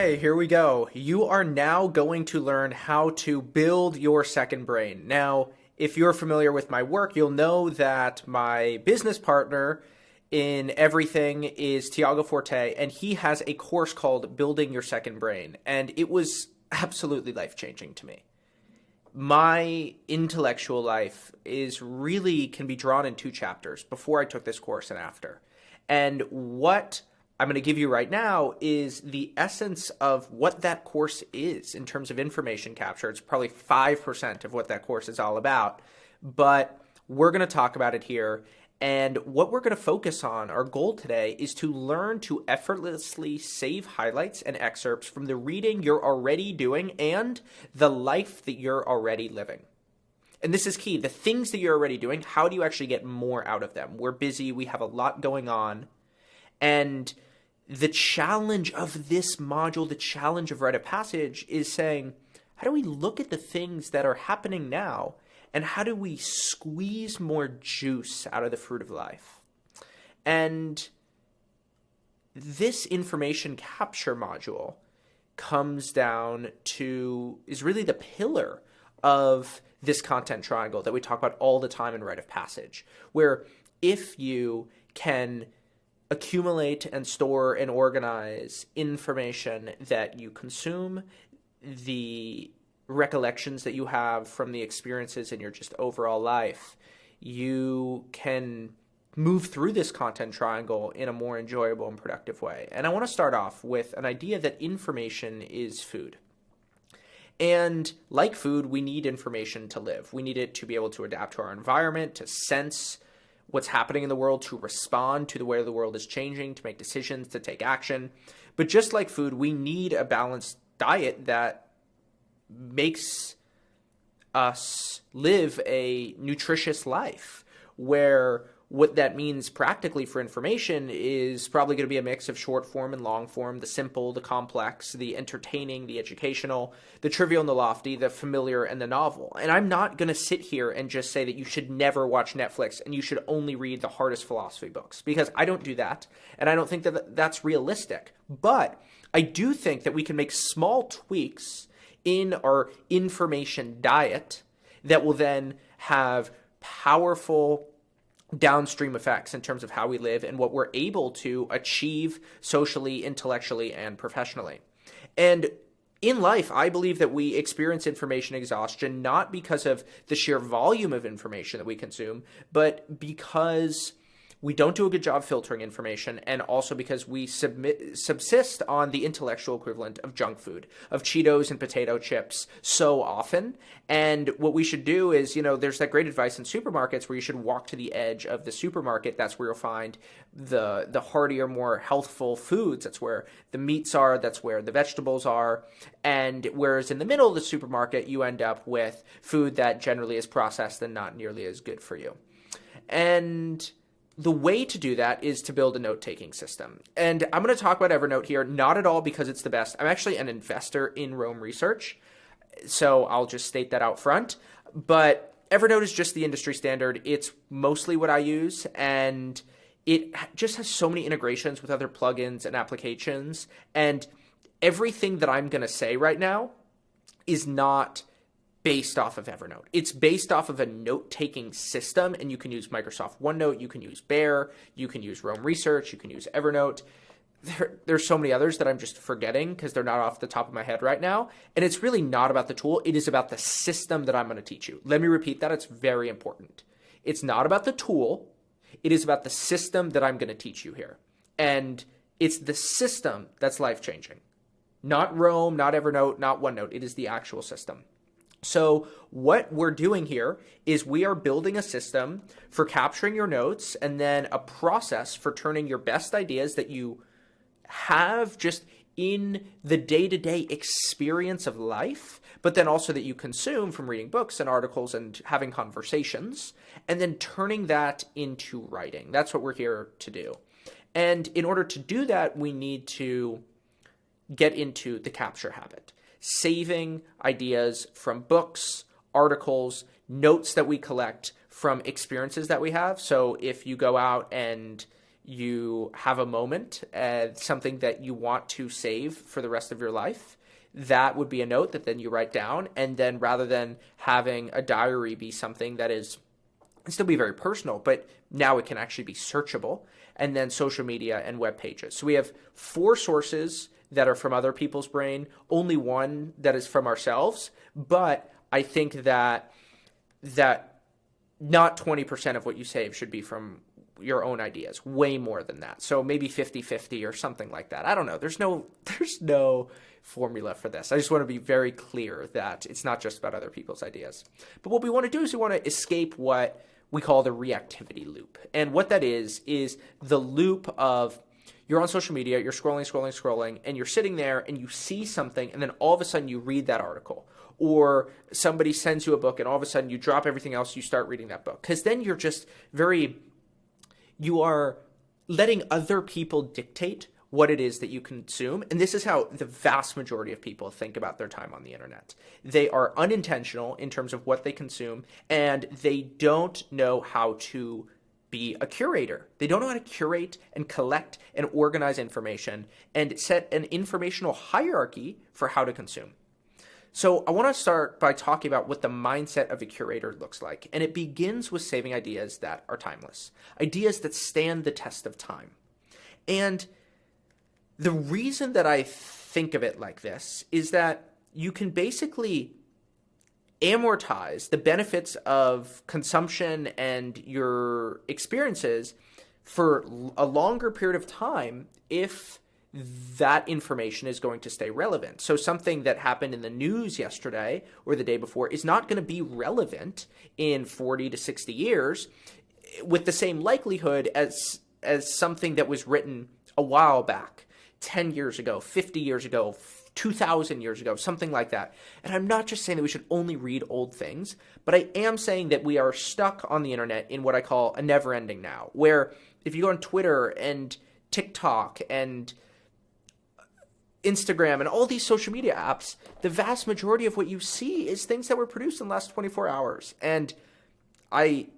Okay, here we go. You are now going to learn how to build your second brain. Now, if you're familiar with my work, you'll know that my business partner in everything is Tiago Forte, and he has a course called Building Your Second Brain, and it was absolutely life-changing to me. My intellectual life can be drawn in two chapters, before I took this course and after. And what I'm going to give you right now is the essence of what that course is in terms of information capture. It's probably 5% of what that course is all about, but we're going to talk about it here. And what we're going to focus on, our goal today, is to learn to effortlessly save highlights and excerpts from the reading you're already doing and the life that you're already living. And this is key. The things that you're already doing, how do you actually get more out of them? We're busy. We have a lot going on. And the challenge of this module, the challenge of Rite of Passage, is saying, how do we look at the things that are happening now, and how do we squeeze more juice out of the fruit of life? And this information capture module is really the pillar of this content triangle that we talk about all the time in Rite of Passage, where if you can accumulate and store and organize information that you consume, the recollections that you have from the experiences in your just overall life, you can move through this content triangle in a more enjoyable and productive way. And I want to start off with an idea that information is food. And like food, we need information to live. We need it to be able to adapt to our environment, to sense what's happening in the world, to respond to the way the world is changing, to make decisions, to take action. But just like food, we need a balanced diet that makes us live a nutritious life, where what that means practically for information is probably going to be a mix of short form and long form, the simple, the complex, the entertaining, the educational, the trivial and the lofty, the familiar and the novel. And I'm not going to sit here and just say that you should never watch Netflix and you should only read the hardest philosophy books, because I don't do that. And I don't think that that's realistic. But I do think that we can make small tweaks in our information diet that will then have powerful downstream effects in terms of how we live and what we're able to achieve socially, intellectually, and professionally. And in life, I believe that we experience information exhaustion not because of the sheer volume of information that we consume, but because we don't do a good job filtering information, and also because we subsist on the intellectual equivalent of junk food, of Cheetos and potato chips so often. And what we should do is, there's that great advice in supermarkets where you should walk to the edge of the supermarket. That's where you'll find the heartier, more healthful foods. That's where the meats are. That's where the vegetables are. And whereas in the middle of the supermarket, you end up with food that generally is processed and not nearly as good for you. And the way to do that is to build a note-taking system. And I'm going to talk about Evernote here, not at all because it's the best. I'm actually an investor in Rome Research, so I'll just state that out front. But Evernote is just the industry standard. It's mostly what I use, and it just has so many integrations with other plugins and applications. And everything that I'm going to say right now is not based off of Evernote. It's based off of a note-taking system, and you can use Microsoft OneNote, you can use Bear, you can use Rome Research, you can use Evernote. There's so many others that I'm just forgetting because they're not off the top of my head right now. And it's really not about the tool. It is about the system that I'm going to teach you. Let me repeat that. It's very important. It's not about the tool. It is about the system that I'm going to teach you here. And it's the system that's life-changing. Not Rome, not Evernote, not OneNote. It is the actual system. So what we're doing here is we are building a system for capturing your notes, and then a process for turning your best ideas that you have just in the day-to-day experience of life, but then also that you consume from reading books and articles and having conversations, and then turning that into writing. That's what we're here to do. And in order to do that, we need to get into the capture habit. Saving ideas from books, articles, notes that we collect from experiences that we have. So if you go out and you have a moment, something that you want to save for the rest of your life, that would be a note that then you write down. And then rather than having a diary be something that is still be very personal, but now it can actually be searchable, and then social media and web pages. So we have 4 sources that are from other people's brain, only 1 that is from ourselves. But I think that not 20% of what you save should be from your own ideas, way more than that. So maybe 50-50 or something like that. I don't know. There's no formula for this. I just want to be very clear that it's not just about other people's ideas. But what we want to do is we want to escape what we call the reactivity loop. And what that is the loop of you're on social media, you're scrolling, and you're sitting there and you see something, and then all of a sudden you read that article. Or somebody sends you a book and all of a sudden you drop everything else, you start reading that book. Because then you're just you are letting other people dictate what it is that you consume. And this is how the vast majority of people think about their time on the internet. They are unintentional in terms of what they consume, and they don't know how to be a curator. They don't know how to curate and collect and organize information and set an informational hierarchy for how to consume. So I want to start by talking about what the mindset of a curator looks like. And it begins with saving ideas that are timeless, ideas that stand the test of time. And the reason that I think of it like this is that you can basically amortize the benefits of consumption and your experiences for a longer period of time if that information is going to stay relevant. So something that happened in the news yesterday or the day before is not going to be relevant in 40 to 60 years with the same likelihood as something that was written a while back, 10 years ago, 50 years ago, 2,000 years ago, something like that. And I'm not just saying that we should only read old things, but I am saying that we are stuck on the internet in what I call a never ending now, where if you go on Twitter and TikTok and Instagram and all these social media apps, the vast majority of what you see is things that were produced in the last 24 hours. And I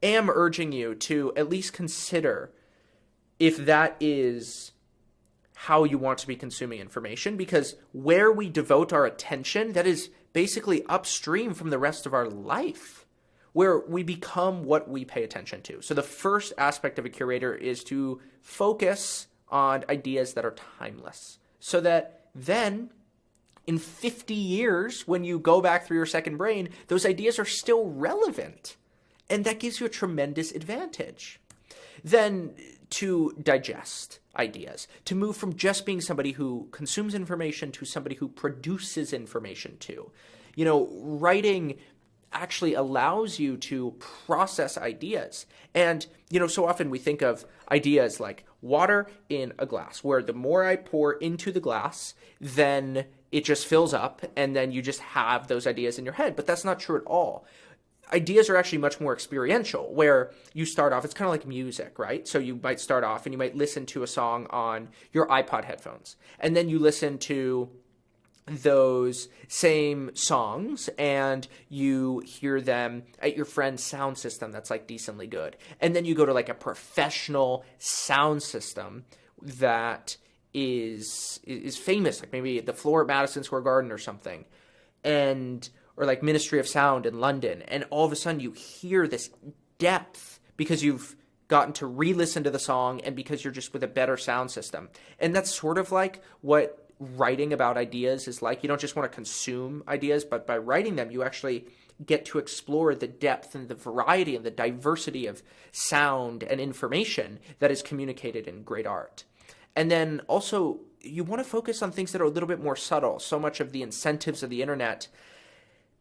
am urging you to at least consider if that is how you want to be consuming information, because where we devote our attention, that is basically upstream from the rest of our life, where we become what we pay attention to. So the first aspect of a curator is to focus on ideas that are timeless, so that then in 50 years, when you go back through your second brain, those ideas are still relevant. And that gives you a tremendous advantage. Then to digest ideas, to move from just being somebody who consumes information to somebody who produces information too. Writing actually allows you to process ideas. And, so often we think of ideas like water in a glass, where the more I pour into the glass, then it just fills up, and then you just have those ideas in your head. But that's not true at all. Ideas are actually much more experiential, where you start off, it's kind of like music, right? So you might start off and you might listen to a song on your iPod headphones, and then you listen to those same songs and you hear them at your friend's sound system that's like decently good. And then you go to like a professional sound system that is famous, like maybe the floor at Madison Square Garden or something, or like Ministry of Sound in London. And all of a sudden you hear this depth because you've gotten to re-listen to the song and because you're just with a better sound system. And that's sort of like what writing about ideas is like. You don't just want to consume ideas, but by writing them, you actually get to explore the depth and the variety and the diversity of sound and information that is communicated in great art. And then also, you want to focus on things that are a little bit more subtle. So much of the incentives of the internet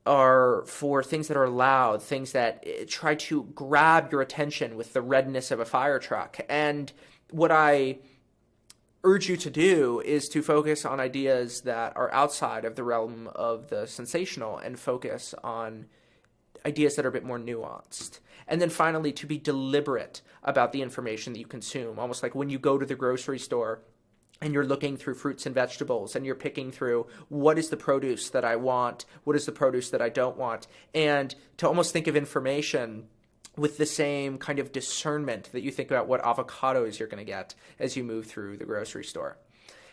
are for things that are loud, things that try to grab your attention with the redness of a fire truck. And what I urge you to do is to focus on ideas that are outside of the realm of the sensational and focus on ideas that are a bit more nuanced. And then finally, to be deliberate about the information that you consume, almost like when you go to the grocery store and you're looking through fruits and vegetables and you're picking through what is the produce that I want, what is the produce that I don't want, and to almost think of information with the same kind of discernment that you think about what avocados you're going to get as you move through the grocery store.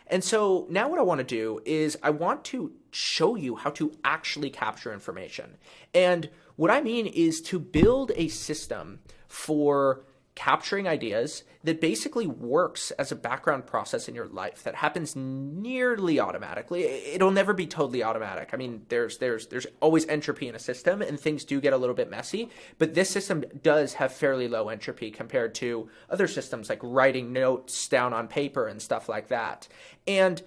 And so now what I want to do is I want to show you how to actually capture information. And what I mean is to build a system for capturing ideas that basically works as a background process in your life that happens nearly automatically. It'll never be totally automatic. I mean, there's always entropy in a system, and things do get a little bit messy, but this system does have fairly low entropy compared to other systems like writing notes down on paper and stuff like that. And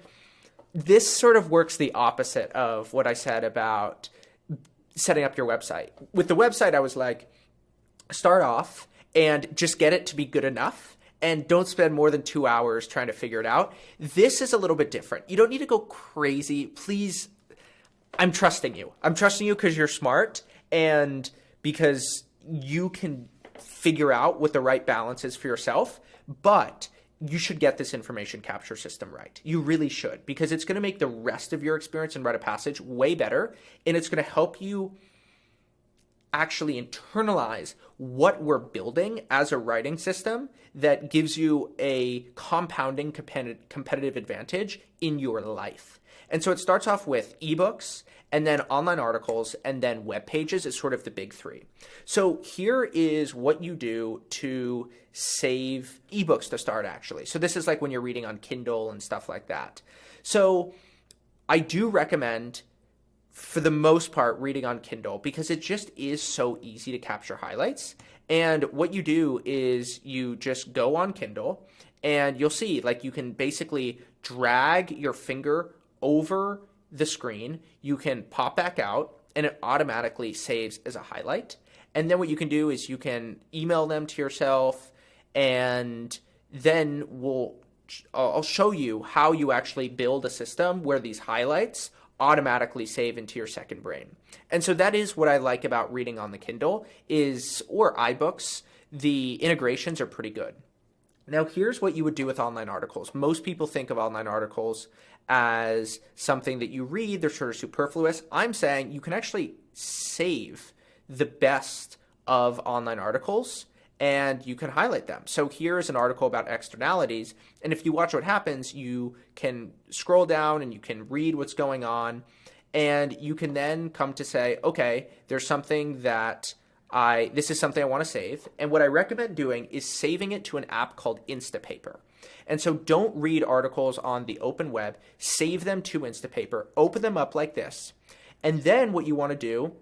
this sort of works the opposite of what I said about setting up your website. With the website, I was like, start off and just get it to be good enough, and don't spend more than 2 hours trying to figure it out. This is a little bit different. You don't need to go crazy. Please, I'm trusting you. I'm trusting you because you're smart and because you can figure out what the right balance is for yourself, but you should get this information capture system right. You really should, because it's going to make the rest of your experience in Rite of Passage way better, and it's going to help you actually internalize what we're building as a writing system that gives you a compounding competitive advantage in your life. And so it starts off with ebooks, and then online articles, and then web pages is sort of the big three. So here is what you do to save ebooks to start, actually. So this is like when you're reading on Kindle and stuff like that. So I do recommend, for the most part, reading on Kindle because it just is so easy to capture highlights. And what you do is you just go on Kindle and you'll see, like, you can basically drag your finger over the screen. You can pop back out and it automatically saves as a highlight. And then what you can do is you can email them to yourself, and then I'll show you how you actually build a system where these highlights automatically save into your second brain. And so that is what I like about reading on the Kindle or iBooks. The integrations are pretty good. Now, here's what you would do with online articles. Most people think of online articles as something that you read. They're sort of superfluous. I'm saying you can actually save the best of online articles and you can highlight them. So here is an article about externalities. And if you watch what happens, you can scroll down and you can read what's going on. And you can then come to say, okay, there's something that this is something I want to save. And what I recommend doing is saving it to an app called Instapaper. And so don't read articles on the open web, save them to Instapaper, open them up like this. And then what you want to do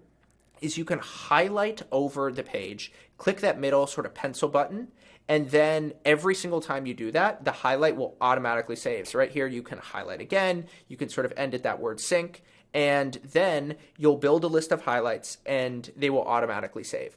is you can highlight over the page, click that middle sort of pencil button, and then every single time you do that, the highlight will automatically save. So right here, you can highlight again, you can sort of end at that word sync, and then you'll build a list of highlights and they will automatically save.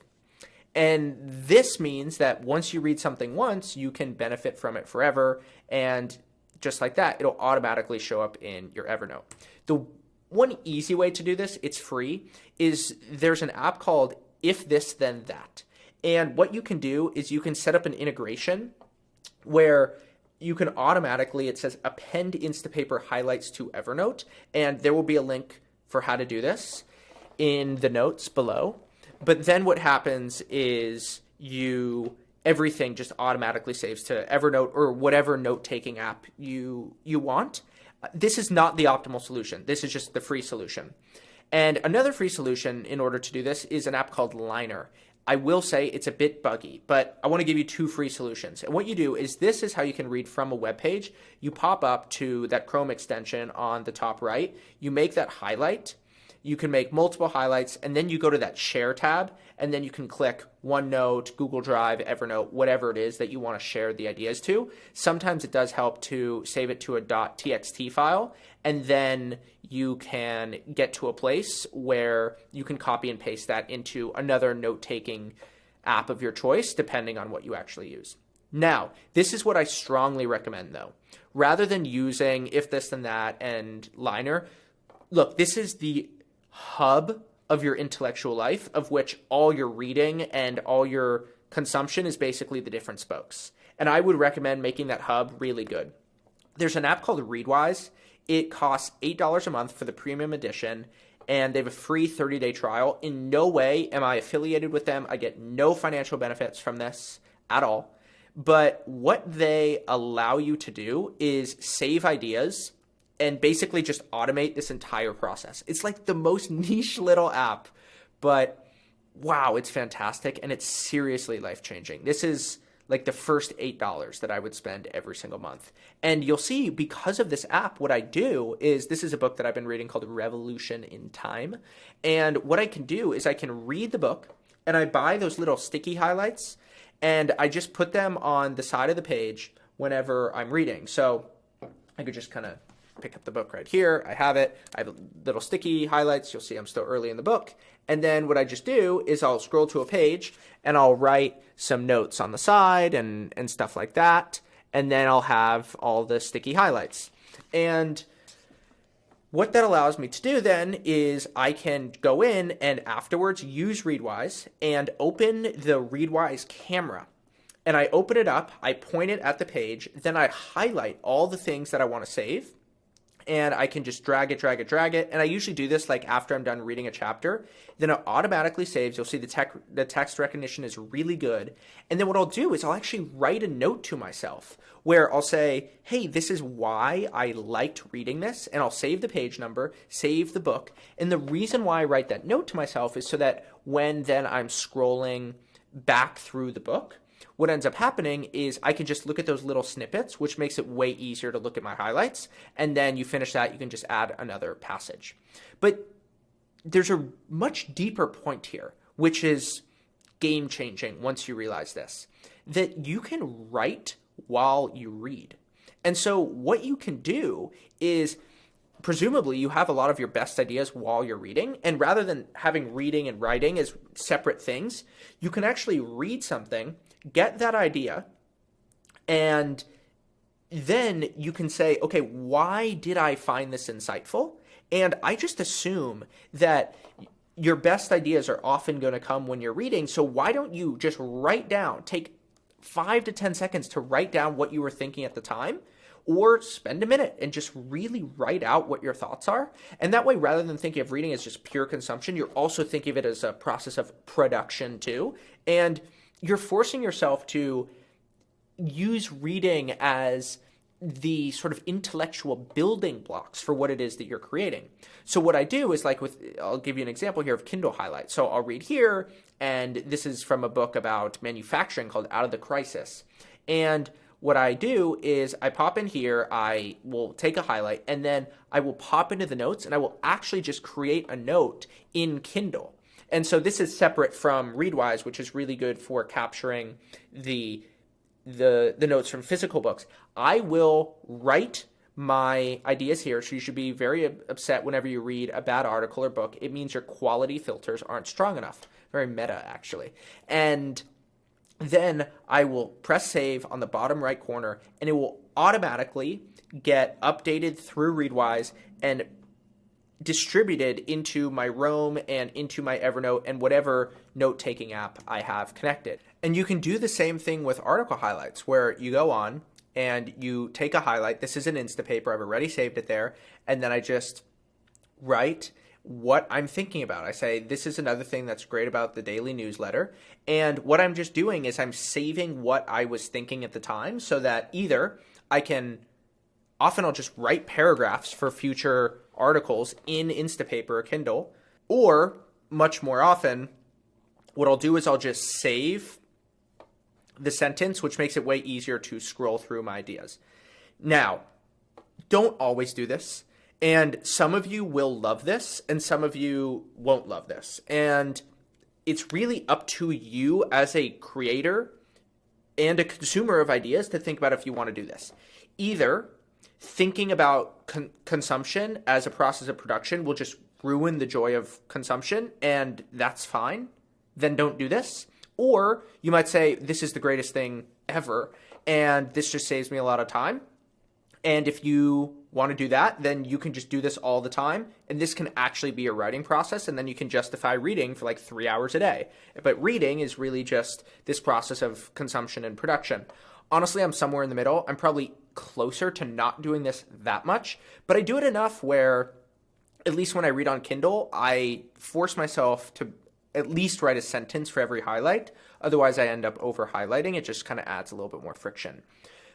And this means that once you read something once, you can benefit from it forever. And just like that, it'll automatically show up in your Evernote. The one easy way to do this, it's free, is there's an app called If This Then That. And what you can do is you can set up an integration where you can automatically, it says append Instapaper highlights to Evernote, and there will be a link for how to do this in the notes below. But then what happens is everything just automatically saves to Evernote or whatever note-taking app you want. This is not the optimal solution. This is just the free solution. And another free solution in order to do this is an app called Liner. I will say it's a bit buggy, but I want to give you two free solutions. And what you do is this is how you can read from a web page. You pop up to that Chrome extension on the top right. You make that highlight. You can make multiple highlights, and then you go to that Share tab, and then you can click OneNote, Google Drive, Evernote, whatever it is that you want to share the ideas to. Sometimes it does help to save it to a .txt file, and then you can get to a place where you can copy and paste that into another note-taking app of your choice, depending on what you actually use. Now, this is what I strongly recommend, though. Rather than using If This Then That and Liner, look, this is the hub of your intellectual life, of which all your reading and all your consumption is basically the different spokes. And I would recommend making that hub really good. There's an app called Readwise. It costs $8 a month for the premium edition, and they have a free 30-day trial. In no way am I affiliated with them. I get no financial benefits from this at all. But what they allow you to do is save ideas and basically just automate this entire process. It's like the most niche little app, but wow, it's fantastic, and it's seriously life-changing. This is like the first $8 that I would spend every single month. And you'll see, because of this app, what I do is, this is a book that I've been reading called Revolution in Time. And what I can do is I can read the book, and I buy those little sticky highlights, and I just put them on the side of the page whenever I'm reading. So I could just kind of pick up the book right here. I have it. I have little sticky highlights. You'll see I'm still early in the book. And then what I just do is I'll scroll to a page and I'll write some notes on the side and stuff like that. And then I'll have all the sticky highlights. And what that allows me to do then is I can go in and afterwards use Readwise and open the Readwise camera. And I open it up, I point it at the page, then I highlight all the things that I want to save. And I can just drag it. And I usually do this like after I'm done reading a chapter. Then it automatically saves. You'll see the text recognition is really good. And then what I'll do is I'll actually write a note to myself where I'll say, hey, this is why I liked reading this. And I'll save the page number, save the book. And the reason why I write that note to myself is so that when then I'm scrolling back through the book, what ends up happening is I can just look at those little snippets, which makes it way easier to look at my highlights. And then you finish that, you can just add another passage. But there's a much deeper point here, which is game changing once you realize this, that you can write while you read. And so what you can do is, presumably you have a lot of your best ideas while you're reading, and rather than having reading and writing as separate things, you can actually read something, get that idea, and then you can say, okay, why did I find this insightful? And I just assume that your best ideas are often going to come when you're reading, so why don't you just write down, take 5 to 10 seconds to write down what you were thinking at the time, or spend a minute and just really write out what your thoughts are. And that way, rather than thinking of reading as just pure consumption, you're also thinking of it as a process of production too. And you're forcing yourself to use reading as the sort of intellectual building blocks for what it is that you're creating. So what I do is, like I'll give you an example here of Kindle highlights. So I'll read here, and this is from a book about manufacturing called Out of the Crisis. And what I do is I pop in here, I will take a highlight, and then I will pop into the notes, and I will actually just create a note in Kindle. And so this is separate from Readwise, which is really good for capturing the notes from physical books. I will write my ideas here, so you should be very upset whenever you read a bad article or book. It means your quality filters aren't strong enough. Very meta, actually. And then I will press save on the bottom right corner, and it will automatically get updated through Readwise and distributed into my Roam and into my Evernote and whatever note-taking app I have connected. And you can do the same thing with article highlights, where you go on and you take a highlight. This is an Instapaper. I've already saved it there. And then I just write what I'm thinking about. I say, this is another thing that's great about the daily newsletter. And what I'm just doing is I'm saving what I was thinking at the time, so that either often I'll just write paragraphs for future articles in Instapaper or Kindle, or much more often, what I'll do is I'll just save the sentence, which makes it way easier to scroll through my ideas. Now, don't always do this. And some of you will love this, and some of you won't love this. And it's really up to you as a creator and a consumer of ideas to think about if you want to do this. Either thinking about consumption as a process of production will just ruin the joy of consumption, and that's fine. Then don't do this. Or you might say, this is the greatest thing ever, and this just saves me a lot of time. And if you want to do that, then you can just do this all the time. And this can actually be a writing process, and then you can justify reading for like 3 hours a day. But reading is really just this process of consumption and production. Honestly, I'm somewhere in the middle. I'm probably closer to not doing this that much, but I do it enough where at least when I read on Kindle, I force myself to at least write a sentence for every highlight. Otherwise, I end up over highlighting. It just kind of adds a little bit more friction.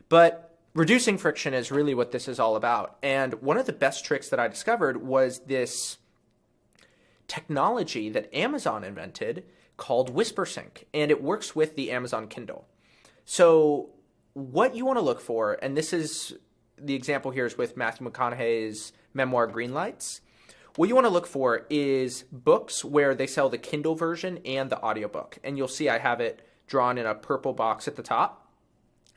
But reducing friction is really what this is all about. And one of the best tricks that I discovered was this technology that Amazon invented called WhisperSync, and it works with the Amazon Kindle. So what you want to look for, and this is the example here is with Matthew McConaughey's memoir Greenlights. What you want to look for is books where they sell the Kindle version and the audiobook. And you'll see I have it drawn in a purple box at the top.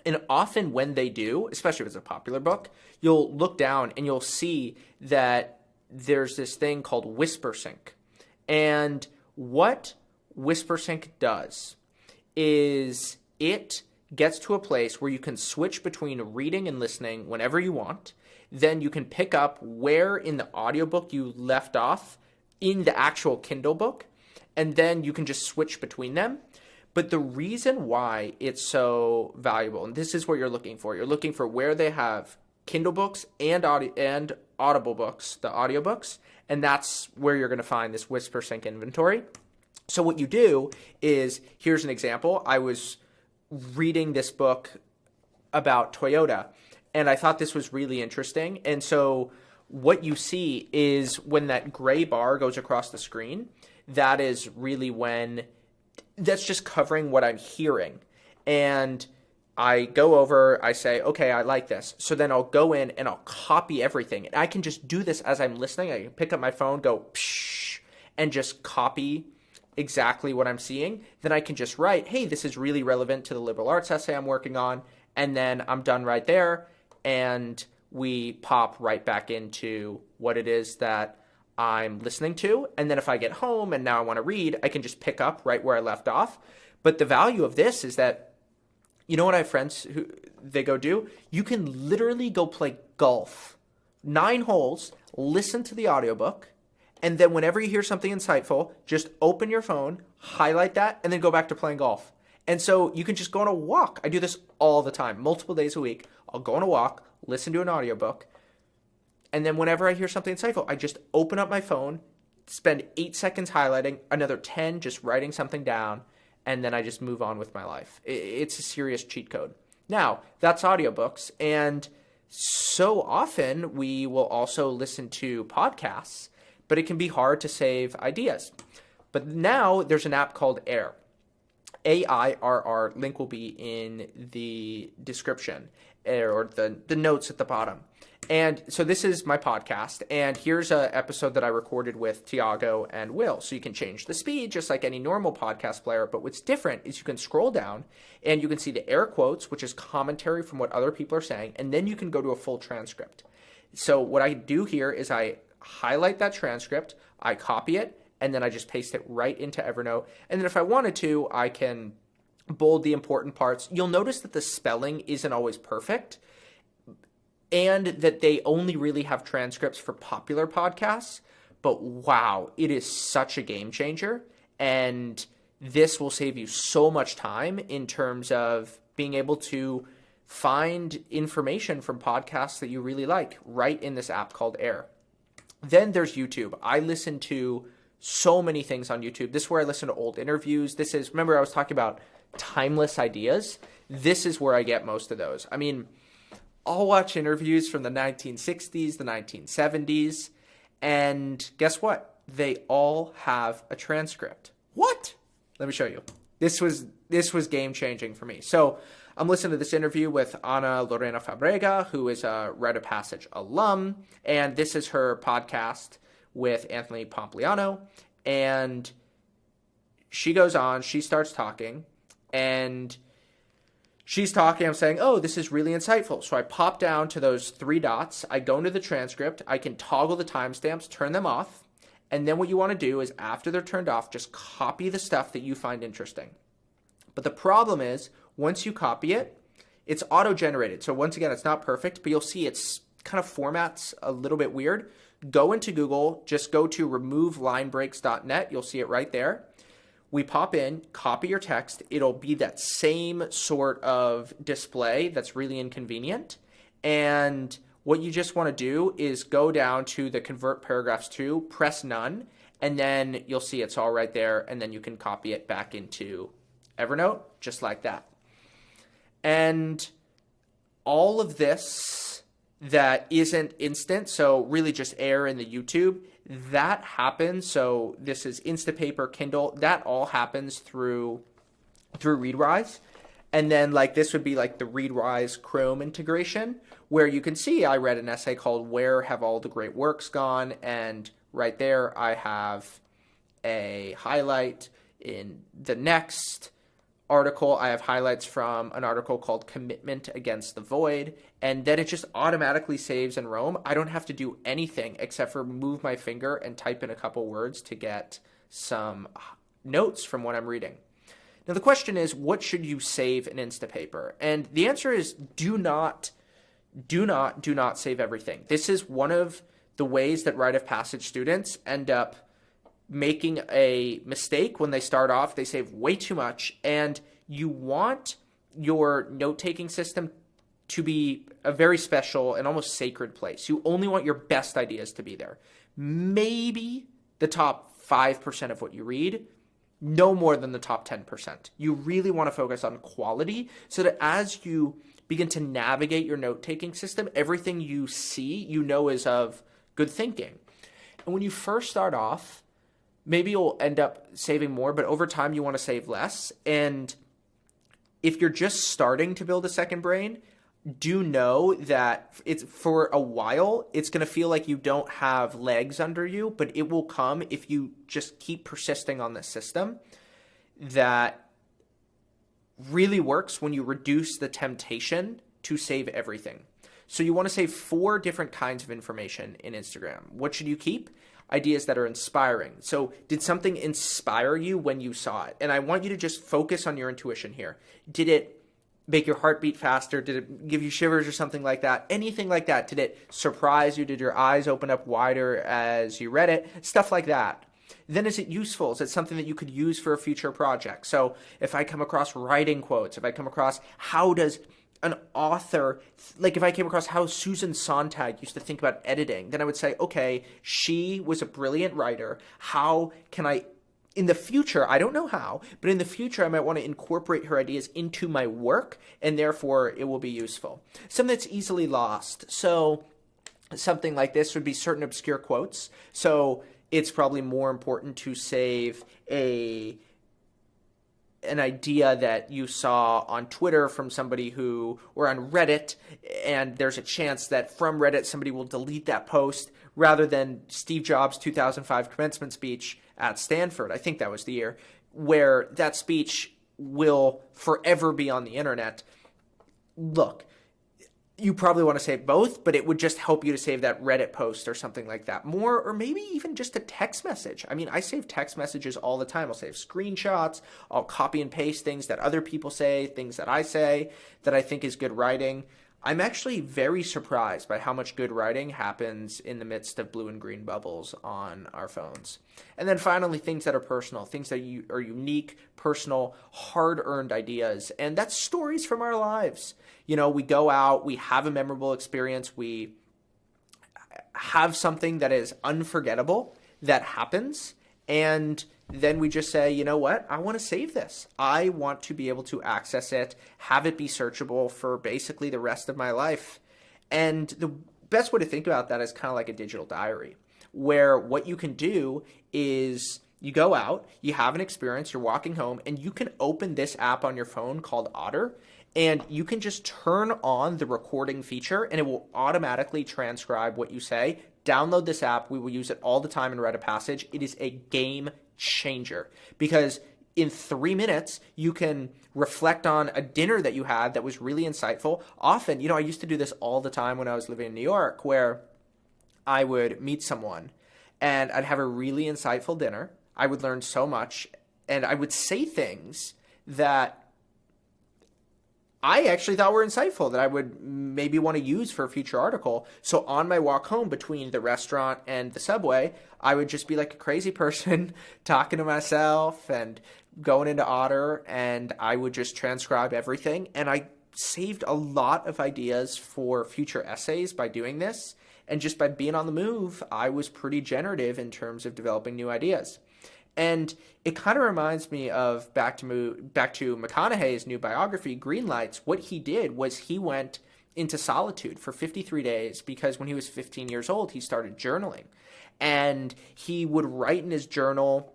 And often when they do, especially if it's a popular book, you'll look down and you'll see that there's this thing called WhisperSync. And what WhisperSync does is it gets to a place where you can switch between reading and listening whenever you want. Then you can pick up where in the audiobook you left off in the actual Kindle book, and then you can just switch between them. But the reason why it's so valuable, and this is what you're looking for where they have Kindle books and Audible books, the audiobooks, and that's where you're going to find this WhisperSync inventory. So what you do is, here's an example. I was reading this book about Toyota, and I thought this was really interesting. And so what you see is when that gray bar goes across the screen, that is really when that's just covering what I'm hearing. And I go over, I say, okay, I like this. So then I'll go in and I'll copy everything. And I can just do this as I'm listening. I can pick up my phone, go psh, and just copy exactly what I'm seeing. Then I can just write, hey, this is really relevant to the liberal arts essay I'm working on. And then I'm done right there. And we pop right back into what it is that I'm listening to. And then if I get home and now I want to read, I can just pick up right where I left off. But the value of this is that, you know what I have friends who they go do? You can literally go play golf, 9 holes, listen to the audiobook, and then whenever you hear something insightful, just open your phone, highlight that, and then go back to playing golf. And so you can just go on a walk. I do this all the time, multiple days a week. I'll go on a walk, listen to an audiobook, and then whenever I hear something insightful, I just open up my phone, spend 8 seconds highlighting, another 10 just writing something down, and then I just move on with my life. It's a serious cheat code. Now, that's audiobooks, and so often we will also listen to podcasts, but it can be hard to save ideas. But now there's an app called Air. AIRR, link will be in the description or the notes at the bottom. And so this is my podcast, and here's an episode that I recorded with Tiago and Will. So you can change the speed just like any normal podcast player, but what's different is you can scroll down and you can see the air quotes, which is commentary from what other people are saying, and then you can go to a full transcript. So what I do here is I highlight that transcript, I copy it, and then I just paste it right into Evernote. And then if I wanted to, I can bold the important parts. You'll notice that the spelling isn't always perfect, and that they only really have transcripts for popular podcasts. But wow, it is such a game changer. And this will save you so much time in terms of being able to find information from podcasts that you really like right in this app called Air. Then there's YouTube. I listen to so many things on YouTube. This is where I listen to old interviews. This is, remember I was talking about timeless ideas? This is where I get most of those. I mean, I'll watch interviews from the 1960s, the 1970s, and guess what? They all have a transcript. What? Let me show you. This was game-changing for me. So I'm listening to this interview with Ana Lorena Fabrega, who is a Rite of Passage alum, and this is her podcast with Anthony Pompliano, and she goes on, she starts talking, and she's talking, I'm saying, oh, this is really insightful. So I pop down to those 3 dots. I go into the transcript. I can toggle the timestamps, turn them off. And then what you want to do is after they're turned off, just copy the stuff that you find interesting. But the problem is, once you copy it, it's auto-generated. So once again, it's not perfect, but you'll see it's kind of formats a little bit weird. Go into Google, just go to removelinebreaks.net. You'll see it right there. We pop in, copy your text. It'll be that same sort of display that's really inconvenient. And what you just want to do is go down to the convert paragraphs to, press none, and then you'll see it's all right there, and then you can copy it back into Evernote, just like that. And all of this that isn't instant, so really just air in the YouTube, that happens. So this is Instapaper, Kindle, that all happens through Readwise. And then like this would be like the Readwise Chrome integration, where you can see I read an essay called Where Have All the Great Works Gone? And right there I have a highlight. In the next article, I have highlights from an article called Commitment Against the Void, and then it just automatically saves in Roam. I don't have to do anything except for move my finger and type in a couple words to get some notes from what I'm reading. Now the question is, what should you save in Instapaper? And the answer is do not save everything. This is one of the ways that rite of passage students end up making a mistake when they start off. They save way too much, and you want your note-taking system to be a very special and almost sacred place. You only want your best ideas to be there. Maybe the top 5% of what you read, no more than the top 10%. You really want to focus on quality so that as you begin to navigate your note-taking system, everything you see, you know, is of good thinking. And when you first start off, maybe you'll end up saving more, but over time you want to save less. And if you're just starting to build a second brain, do know that it's for a while, it's going to feel like you don't have legs under you, but it will come if you just keep persisting on this system that really works when you reduce the temptation to save everything. So you want to save 4 different kinds of information in Instagram. What should you keep? Ideas that are inspiring. So did something inspire you when you saw it? And I want you to just focus on your intuition here. Did it make your heart beat faster? Did it give you shivers or something like that? Anything like that. Did it surprise you? Did your eyes open up wider as you read it? Stuff like that. Then is it useful? Is it something that you could use for a future project? So if I come across writing quotes, if I come across how does an author, like if I came across how Susan Sontag used to think about editing, then I would say, okay, she was a brilliant writer. How can I, in the future, I don't know how, but in the future I might want to incorporate her ideas into my work, and therefore it will be useful. Something that's easily lost. So something like this would be certain obscure quotes. So it's probably more important to save an idea that you saw on Twitter from somebody who, or on Reddit, and there's a chance that from Reddit somebody will delete that post, rather than Steve Jobs' 2005 commencement speech at Stanford, I think that was the year, where that speech will forever be on the internet. Look, you probably want to save both, but it would just help you to save that Reddit post or something like that more, or maybe even just a text message. I mean, I save text messages all the time. I'll save screenshots. I'll copy and paste things that other people say, things that I say that I think is good writing. I'm actually very surprised by how much good writing happens in the midst of blue and green bubbles on our phones. And then finally, things that are personal, things that are unique, personal, hard-earned ideas. And that's stories from our lives. You know, we go out, we have a memorable experience, we have something that is unforgettable that happens, and then we just say, you know what, I want to save this. I want to be able to access it, have it be searchable for basically the rest of my life. And the best way to think about that is kind of like a digital diary, where what you can do is you go out, you have an experience, you're walking home, and you can open this app on your phone called Otter, and you can just turn on the recording feature, and it will automatically transcribe what you say. Download this app. We will use it all the time in Rite of Passage. It is a game changer because in 3 minutes, you can reflect on a dinner that you had that was really insightful. Often, you know, I used to do this all the time when I was living in New York, where I would meet someone and I'd have a really insightful dinner. I would learn so much, and I would say things that I actually thought were insightful that I would maybe want to use for a future article. So on my walk home between the restaurant and the subway, I would just be like a crazy person talking to myself and going into Otter, and I would just transcribe everything. And I saved a lot of ideas for future essays by doing this. And just by being on the move, I was pretty generative in terms of developing new ideas. And it kind of reminds me of back to McConaughey's new biography, Greenlights. What he did was he went into solitude for 53 days because when he was 15 years old, he started journaling. And he would write in his journal,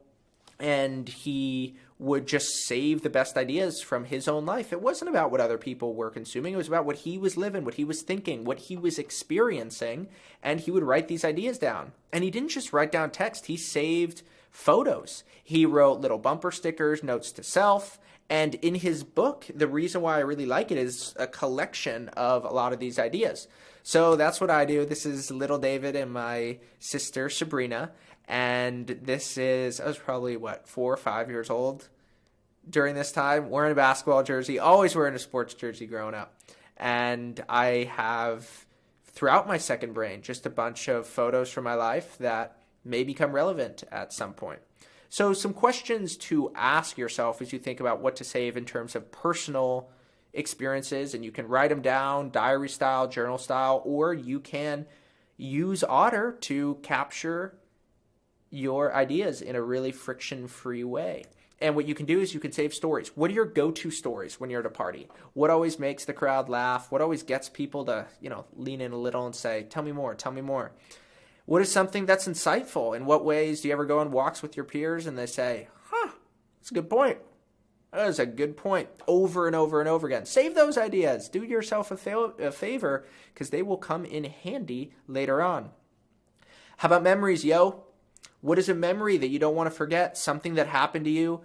and he would just save the best ideas from his own life. It wasn't about what other people were consuming. It was about what he was living, what he was thinking, what he was experiencing. And he would write these ideas down. And he didn't just write down text. He saved photos. He wrote little bumper stickers, notes to self. And in his book, the reason why I really like it is a collection of a lot of these ideas. So that's what I do. This is little David and my sister Sabrina. And this is, I was probably, 4 or 5 years old during this time, wearing a basketball jersey, always wearing a sports jersey growing up. And I have, throughout my second brain, just a bunch of photos from my life that may become relevant at some point. So some questions to ask yourself as you think about what to save in terms of personal experiences, and you can write them down, diary style, journal style, or you can use Otter to capture your ideas in a really friction-free way. And what you can do is you can save stories. What are your go-to stories when you're at a party? What always makes the crowd laugh? What always gets people to, lean in a little and say, tell me more, tell me more? What is something that's insightful? In what ways do you ever go on walks with your peers and they say, that's a good point. That is a good point. Over and over and over again. Save those ideas. Do yourself a favor because they will come in handy later on. How about memories, yo? What is a memory that you don't want to forget? Something that happened to you.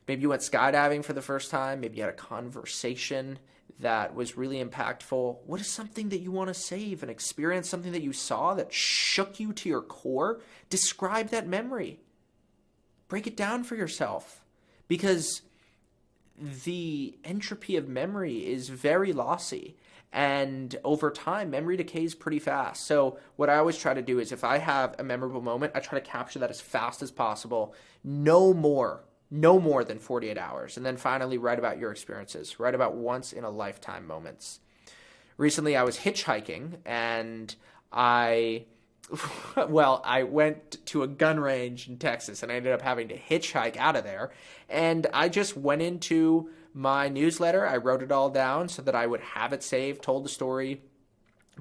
Maybe you went skydiving for the first time. Maybe you had a conversation that was really impactful. What is something that you want to save? An experience, something that you saw that shook you to your core? Describe that memory. Break it down for yourself. Because the entropy of memory is very lossy. And over time, memory decays pretty fast. So what I always try to do is if I have a memorable moment, I try to capture that as fast as possible. No more than 48 hours. And then finally, write about your experiences. Write about once-in-a-lifetime moments. Recently, I was hitchhiking, and I went to a gun range in Texas, and I ended up having to hitchhike out of there. And I just went into my newsletter. I wrote it all down so that I would have it saved, told the story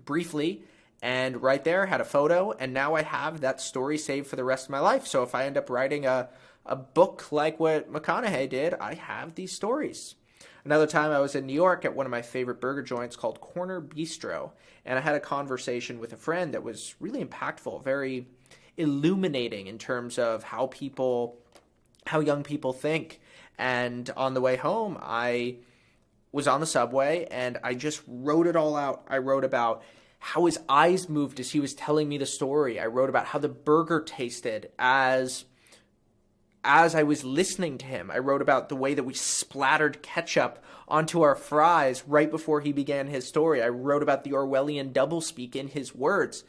briefly, and right there had a photo, and now I have that story saved for the rest of my life. So if I end up writing a book like what McConaughey did, I have these stories. Another time I was in New York at one of my favorite burger joints called Corner Bistro, and I had a conversation with a friend that was really impactful, very illuminating in terms of how young people think. And on the way home, I was on the subway and I just wrote it all out. I wrote about how his eyes moved as he was telling me the story. I wrote about how the burger tasted as I was listening to him. I wrote about the way that we splattered ketchup onto our fries right before he began his story. I wrote about the Orwellian doublespeak in his words.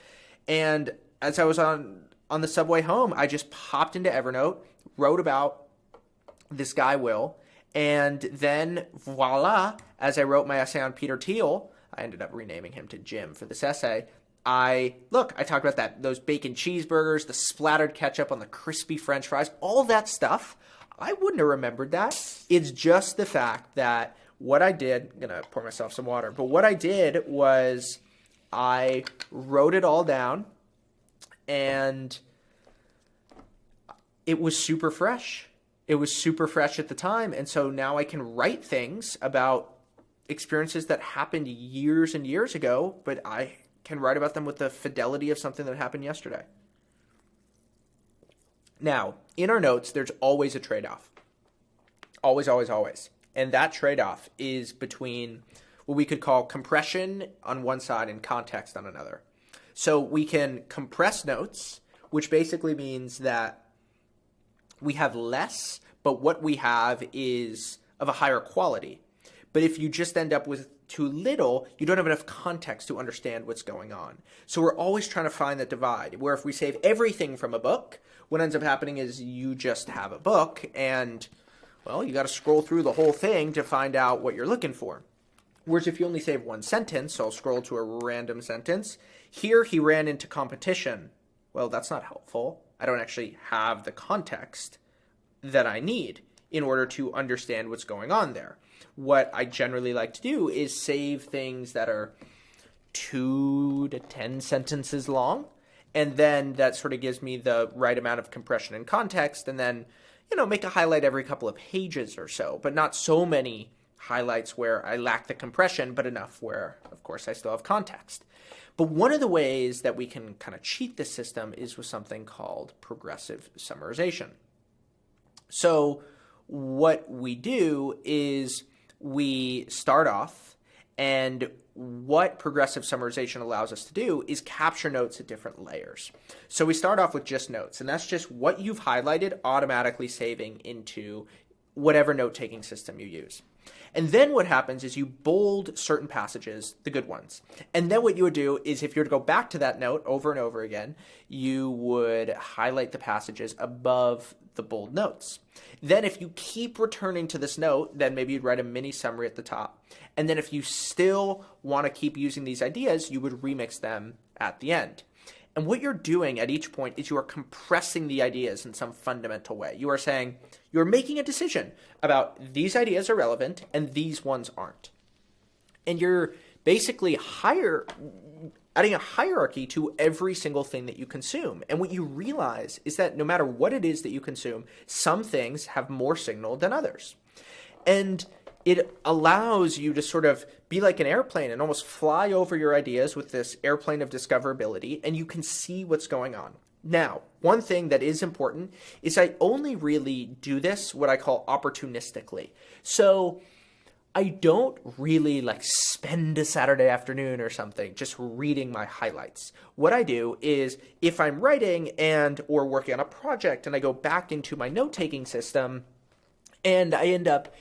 And as I was on the subway home, I just popped into Evernote, wrote about this guy Will, and then voila, as I wrote my essay on Peter Thiel, I ended up renaming him to Jim for this essay. I talked about those bacon cheeseburgers, the splattered ketchup on the crispy French fries, all that stuff. I wouldn't have remembered that. It's just the fact that what I did, I'm gonna pour myself some water, but what I did was I wrote it all down, and it was super fresh. It was super fresh at the time, and so now I can write things about experiences that happened years and years ago, but I can write about them with the fidelity of something that happened yesterday. Now, in our notes, there's always a trade-off. Always, always, always. And that trade-off is between what we could call compression on one side and context on another. So we can compress notes, which basically means that we have less, but what we have is of a higher quality. But if you just end up with too little, you don't have enough context to understand what's going on. So we're always trying to find that divide, where if we save everything from a book, what ends up happening is you just have a book, and, well, you got to scroll through the whole thing to find out what you're looking for. Whereas if you only save one sentence, so I'll scroll to a random sentence, here he ran into competition. Well, that's not helpful. I don't actually have the context that I need in order to understand what's going on there. What I generally like to do is save things that are 2 to 10 sentences long, and then that sort of gives me the right amount of compression and context, and then, make a highlight every couple of pages or so, but not so many highlights where I lack the compression, but enough where, of course, I still have context. But one of the ways that we can kind of cheat this system is with something called progressive summarization. So what we do is we start off, and what progressive summarization allows us to do is capture notes at different layers. So we start off with just notes, and that's just what you've highlighted automatically saving into whatever note-taking system you use. And then what happens is you bold certain passages, the good ones. And then what you would do is if you were to go back to that note over and over again, you would highlight the passages above the bold notes. Then if you keep returning to this note, then maybe you'd write a mini summary at the top. And then if you still want to keep using these ideas, you would remix them at the end. And what you're doing at each point is you are compressing the ideas in some fundamental way. You are saying, you're making a decision about these ideas are relevant and these ones aren't. And you're basically adding a hierarchy to every single thing that you consume. And what you realize is that no matter what it is that you consume, some things have more signal than others. And it allows you to sort of be like an airplane and almost fly over your ideas with this airplane of discoverability, and you can see what's going on. Now, one thing that is important is I only really do this what I call opportunistically. So I don't really spend a Saturday afternoon or something just reading my highlights. What I do is if I'm writing or working on a project and I go back into my note-taking system and I end up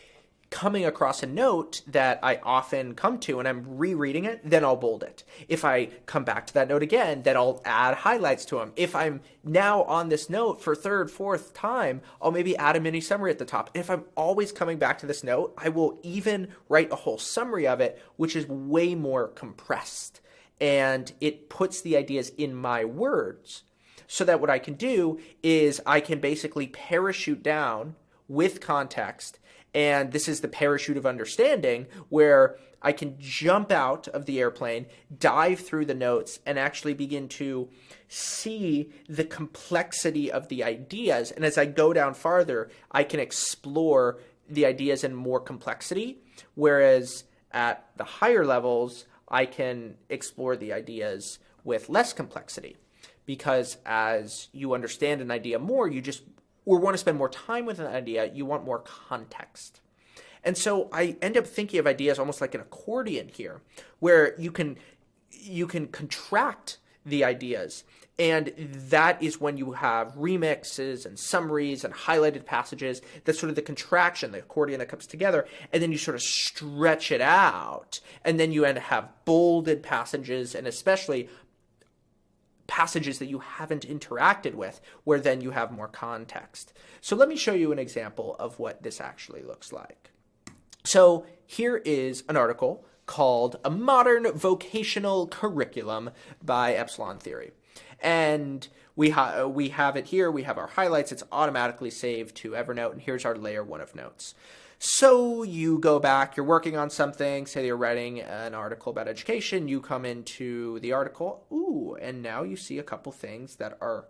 coming across a note that I often come to and I'm rereading it, then I'll bold it. If I come back to that note again, then I'll add highlights to them. If I'm now on this note for third, fourth time, I'll maybe add a mini summary at the top. And if I'm always coming back to this note, I will even write a whole summary of it, which is way more compressed. And it puts the ideas in my words so that what I can do is I can basically parachute down with context. And this is the parachute of understanding where I can jump out of the airplane, dive through the notes, and actually begin to see the complexity of the ideas. And as I go down farther, I can explore the ideas in more complexity, whereas at the higher levels, I can explore the ideas with less complexity. Because as you understand an idea more, or want to spend more time with an idea, you want more context. And so I end up thinking of ideas almost like an accordion here, where you can contract the ideas. And that is when you have remixes and summaries and highlighted passages. That's sort of the contraction, the accordion that comes together. And then you sort of stretch it out. And then you end up have bolded passages, and especially passages that you haven't interacted with, where then you have more context. So let me show you an example of what this actually looks like. So here is an article called A Modern Vocational Curriculum by Epsilon Theory. And we have it here. We have our highlights. It's automatically saved to Evernote. And here's our layer 1 of notes. So you go back, you're working on something, say you're writing an article about education, you come into the article, and now you see a couple things that are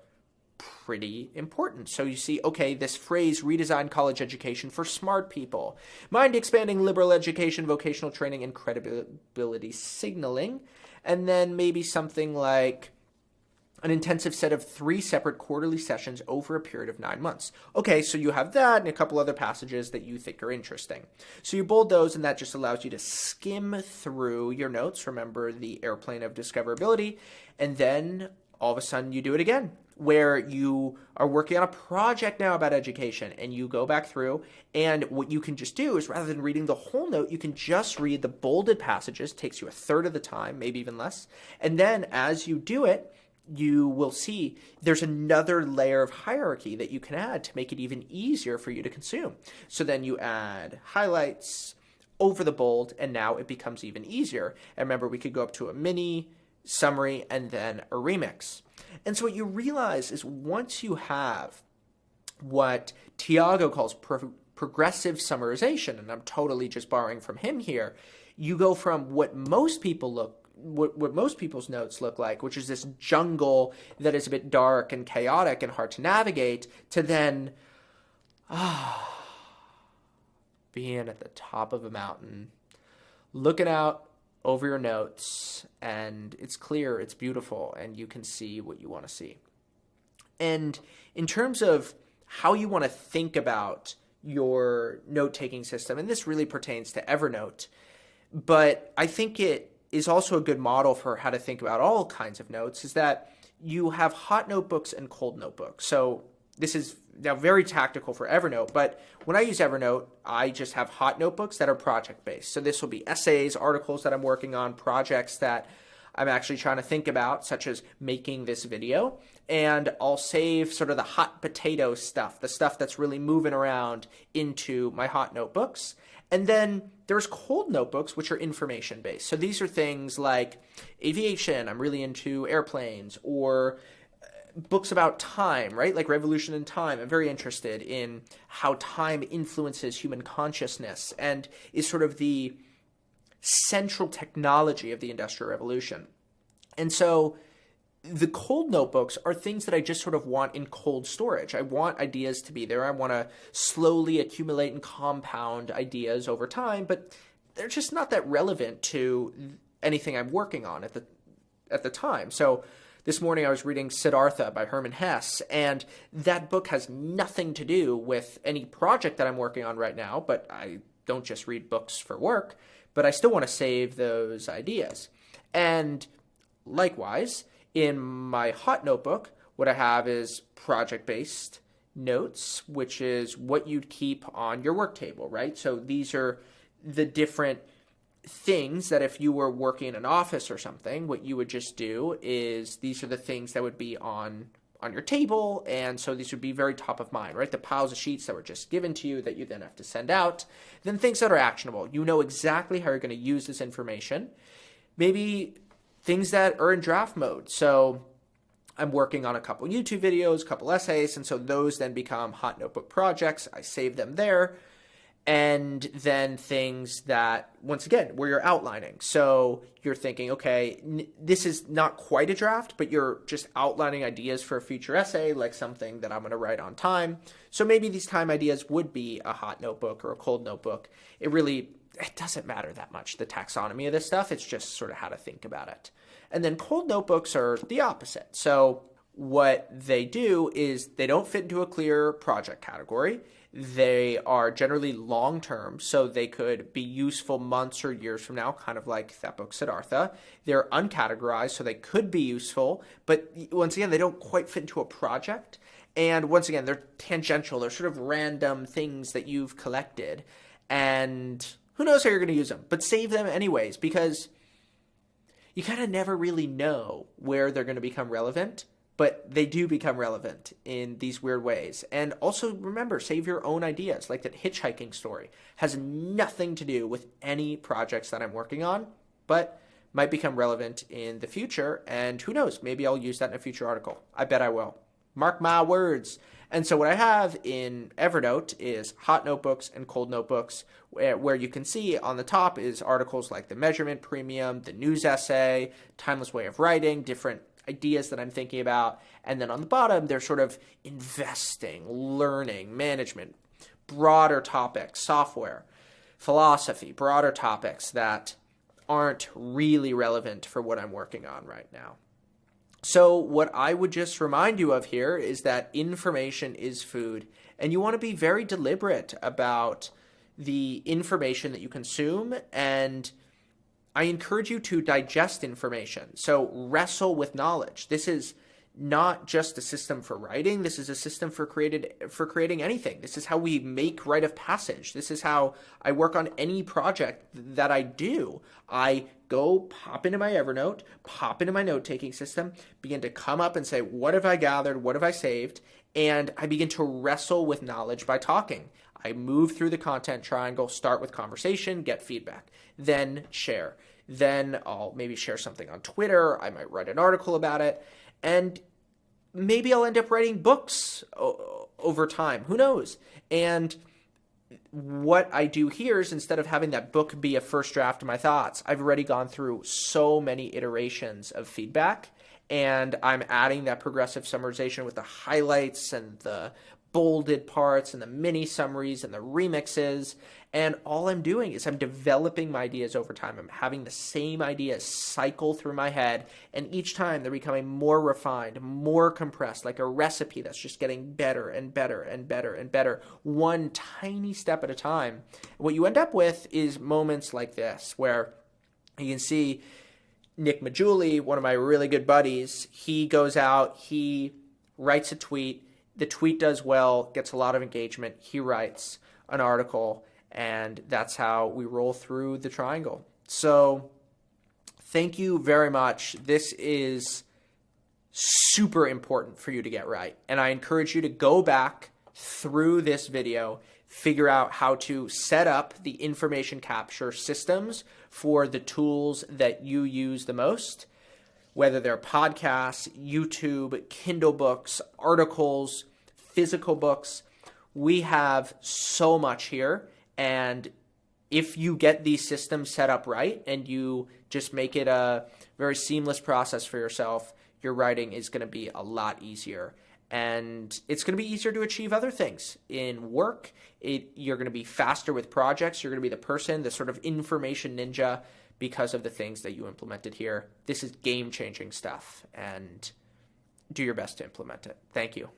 pretty important. So you see, okay, this phrase, redesign college education for smart people, mind-expanding liberal education, vocational training, and credibility signaling, and then maybe something like an intensive set of 3 separate quarterly sessions over a period of 9 months. Okay, so you have that and a couple other passages that you think are interesting. So you bold those, and that just allows you to skim through your notes. Remember the airplane of discoverability. And then all of a sudden you do it again, where you are working on a project now about education, and you go back through, and what you can just do is, rather than reading the whole note, you can just read the bolded passages. It takes you a third of the time, maybe even less. And then as you do it, you will see there's another layer of hierarchy that you can add to make it even easier for you to consume. So then you add highlights, over the bold, and now it becomes even easier. And remember, we could go up to a mini, summary, and then a remix. And so what you realize is once you have what Tiago calls progressive summarization, and I'm totally just borrowing from him here, you go from what most people's notes look like, which is this jungle that is a bit dark and chaotic and hard to navigate, to then being at the top of a mountain, looking out over your notes, and it's clear, it's beautiful, and you can see what you want to see. And in terms of how you want to think about your note-taking system, and this really pertains to Evernote, but I think it is also a good model for how to think about all kinds of notes, is that you have hot notebooks and cold notebooks. So this is now very tactical for Evernote, but when I use Evernote, I just have hot notebooks that are project-based. So this will be essays, articles that I'm working on, projects that I'm actually trying to think about, such as making this video. And I'll save sort of the hot potato stuff, the stuff that's really moving around, into my hot notebooks. And then there's cold notebooks, which are information-based. So these are things like aviation. I'm really into airplanes, or books about time, right? Like Revolution in Time. I'm very interested in how time influences human consciousness and is sort of the central technology of the Industrial Revolution. And so the cold notebooks are things that I just sort of want in cold storage. I want ideas to be there. I want to slowly accumulate and compound ideas over time, but they're just not that relevant to anything I'm working on at the time. So this morning I was reading Siddhartha by Hermann Hesse, and that book has nothing to do with any project that I'm working on right now, but I don't just read books for work, but I still want to save those ideas. And likewise, in my hot notebook, what I have is project-based notes, which is what you'd keep on your work table, right? So these are the different things that if you were working in an office or something, what you would just do is these are the things that would be on your table, and so these would be very top of mind, right? The piles of sheets that were just given to you that you then have to send out. Then things that are actionable. You know exactly how you're going to use this information. Maybe things that are in draft mode. So I'm working on a couple YouTube videos, a couple essays, and so those then become hot notebook projects. I save them there. And then things that, once again, where you're outlining. So you're thinking, okay, this is not quite a draft, but you're just outlining ideas for a future essay, like something that I'm going to write on time. So maybe these time ideas would be a hot notebook or a cold notebook. It doesn't matter that much, the taxonomy of this stuff. It's just sort of how to think about it. And then cold notebooks are the opposite. So what they do is they don't fit into a clear project category. They are generally long-term, so they could be useful months or years from now, kind of like that book, Siddhartha. They're uncategorized, so they could be useful, but once again, they don't quite fit into a project. And once again, they're tangential. They're sort of random things that you've collected, and who knows how you're going to use them, but save them anyways, because you kind of never really know where they're going to become relevant. But they do become relevant in these weird ways. And also remember, save your own ideas. Like that hitchhiking story has nothing to do with any projects that I'm working on, but might become relevant in the future. And who knows, maybe I'll use that in a future article. I bet I will. Mark my words. And so what I have in Evernote is hot notebooks and cold notebooks, where you can see on the top is articles like The Measurement Premium, The News Essay, Timeless Way of Writing, different ideas that I'm thinking about. And then on the bottom, they're sort of investing, learning, management, broader topics, software, philosophy, broader topics that aren't really relevant for what I'm working on right now. So what I would just remind you of here is that information is food, and you want to be very deliberate about the information that you consume, and I encourage you to digest information. So wrestle with knowledge. This is not just a system for writing. This is a system for creating anything. This is how we make rite of passage. This is how I work on any project that I do. I go pop into my Evernote, pop into my note-taking system, begin to come up and say, what have I gathered? What have I saved? And I begin to wrestle with knowledge by talking. I move through the content triangle, start with conversation, get feedback, then share. Then I'll maybe share something on Twitter. I might write an article about it. And maybe I'll end up writing books over time. Who knows? And what I do here is, instead of having that book be a first draft of my thoughts, I've already gone through so many iterations of feedback, and I'm adding that progressive summarization with the highlights and the bolded parts and the mini summaries and the remixes. And all I'm doing is I'm developing my ideas over time. I'm having the same ideas cycle through my head, and each time they're becoming more refined, more compressed, like a recipe that's just getting better and better and better and better, one tiny step at a time. What you end up with is moments like this, where you can see Nick Majuli, one of my really good buddies, he goes out, he writes a tweet, the tweet does well, gets a lot of engagement, he writes an article, and that's how we roll through the triangle. So thank you very much. This is super important for you to get right. And I encourage you to go back through this video, figure out how to set up the information capture systems for the tools that you use the most, whether they're podcasts, YouTube, Kindle books, articles, physical books. We have so much here. And if you get these systems set up right and you just make it a very seamless process for yourself, your writing is going to be a lot easier. And it's going to be easier to achieve other things in work. You're going to be faster with projects. You're going to be the person, the sort of information ninja, because of the things that you implemented here. This is game-changing stuff, and do your best to implement it. Thank you.